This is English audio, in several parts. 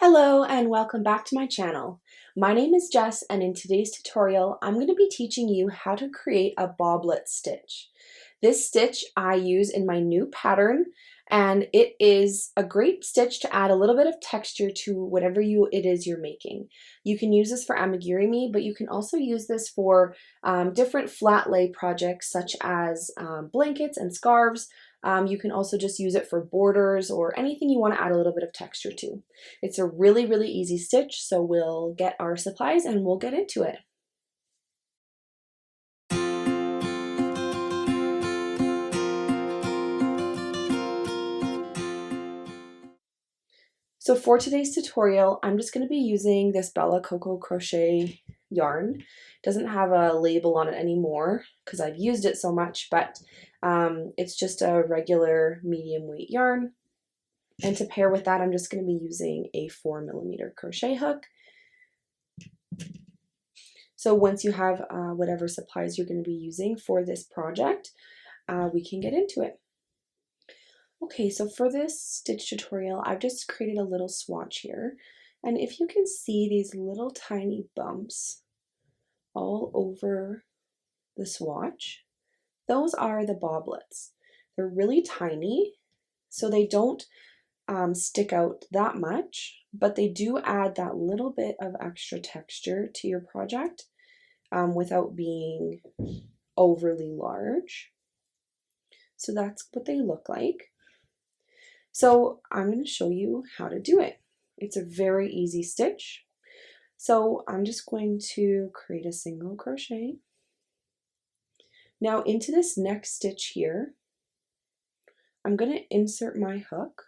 Hello and welcome back to my channel. My name is Jess and in today's tutorial I'm going to be teaching you how to create a bobblet stitch. This stitch I use in my new pattern and it is a great stitch to add a little bit of texture to whatever it is you're making. You can use this for amigurumi, but you can also use this for different flat lay projects such as blankets and scarves. You can also just use it for borders or anything you want to add a little bit of texture to. It's a really, really easy stitch, so we'll get our supplies and we'll get into it. So for today's tutorial, I'm just going to be using this Bella Coco Crochet yarn. It doesn't have a label on it anymore because I've used it so much, but it's just a regular medium weight yarn. And to pair with that, I'm just going to be using a 4mm crochet hook. So once you have whatever supplies you're going to be using for this project, we can get into it. Okay, so for this stitch tutorial, I've just created a little swatch here. And if you can see these little tiny bumps all over the swatch, those are the bobblets. They're really tiny, so they don't stick out that much, but they do add that little bit of extra texture to your project without being overly large. So that's what they look like. So I'm going to show you how to do it. It's a very easy stitch. So I'm just going to create a single crochet. Now into this next stitch here, I'm going to insert my hook.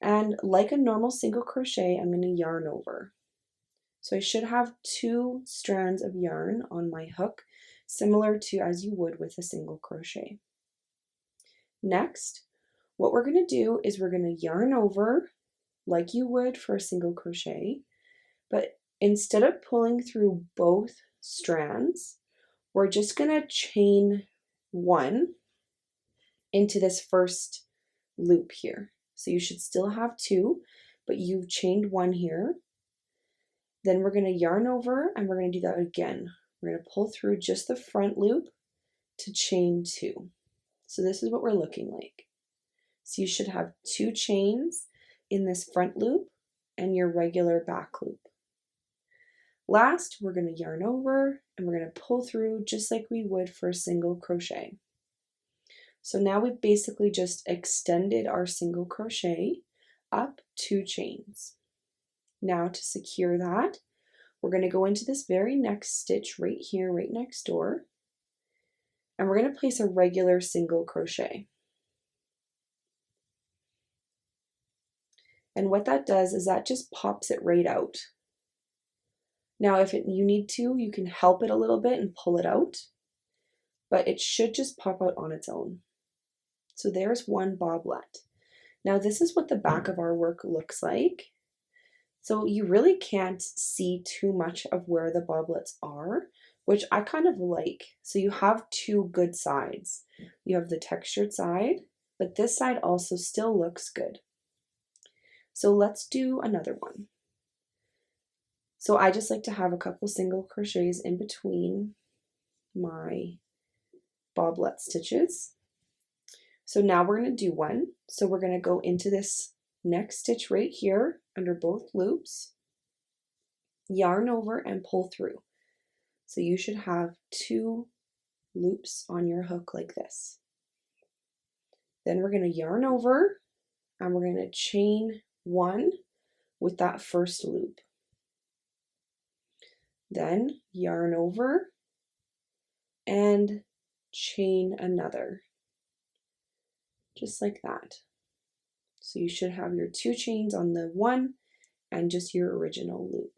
And like a normal single crochet, I'm going to yarn over. So I should have 2 strands of yarn on my hook, similar to as you would with a single crochet. Next, what we're going to do is we're going to yarn over like you would for a single crochet, but instead of pulling through both strands, we're just going to chain 1 into this first loop here. So you should still have 2, but you've chained 1 here. Then we're going to yarn over and we're going to do that again. We're going to pull through just the front loop to chain 2. So this is what we're looking like. So you should have 2 chains in this front loop and your regular back loop. Last, we're going to yarn over and we're going to pull through just like we would for a single crochet. So now we've basically just extended our single crochet up 2 chains. Now to secure that, we're going to go into this very next stitch right here, right next door, and we're going to place a regular single crochet. And what that does is that just pops it right out. Now if you need to, you can help it a little bit and pull it out, but it should just pop out on its own. So there's one bobblet. Now this is what the back of our work looks like. So you really can't see too much of where the bobblets are, which I kind of like. So you have 2 good sides. You have the textured side, but this side also still looks good. So let's do another one. So I just like to have a couple single crochets in between my bobblet stitches. So now we're going to do one. So we're going to go into this next stitch right here under both loops, yarn over and pull through. So you should have 2 loops on your hook like this. Then we're going to yarn over and we're going to chain 1 with that first loop. Then yarn over and chain another, just like that. So you should have your 2 chains on the one and just your original loop.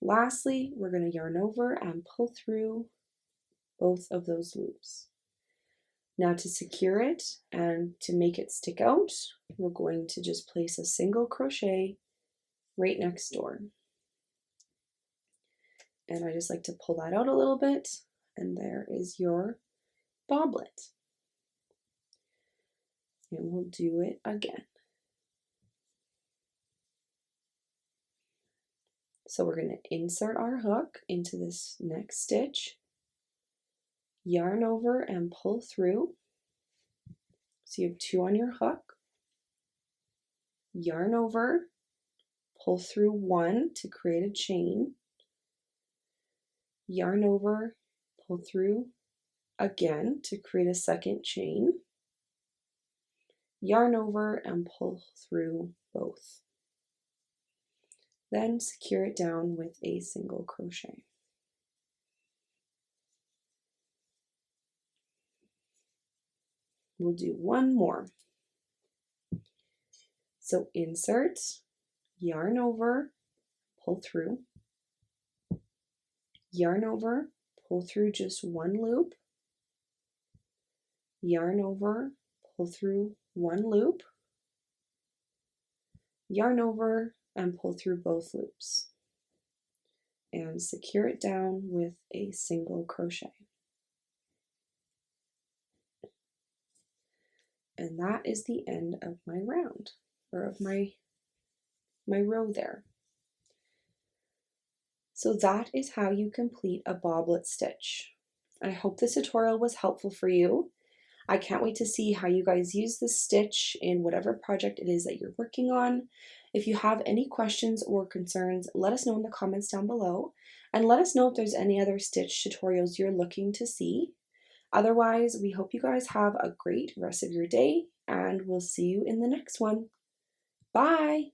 Lastly, we're going to yarn over and pull through both of those loops. Now to secure it and to make it stick out, we're going to just place a single crochet right next door. And I just like to pull that out a little bit, and there is your bobblet. And we'll do it again. So we're going to insert our hook into this next stitch, yarn over and pull through. So you have 2 on your hook, yarn over, pull through 1 to create a chain, yarn over, pull through again to create a second chain, yarn over and pull through both. Then secure it down with a single crochet. We'll do one more. So insert, yarn over, pull through, yarn over, pull through just 1 loop, yarn over, pull through 1 loop, yarn over and pull through both loops, and secure it down with a single crochet. And that is the end of my round, or of my row there. So that is how you complete a bobblet stitch. I hope this tutorial was helpful for you. I can't wait to see how you guys use this stitch in whatever project it is that you're working on. If you have any questions or concerns, let us know in the comments down below, and let us know if there's any other stitch tutorials you're looking to see. Otherwise, we hope you guys have a great rest of your day, and we'll see you in the next one. Bye!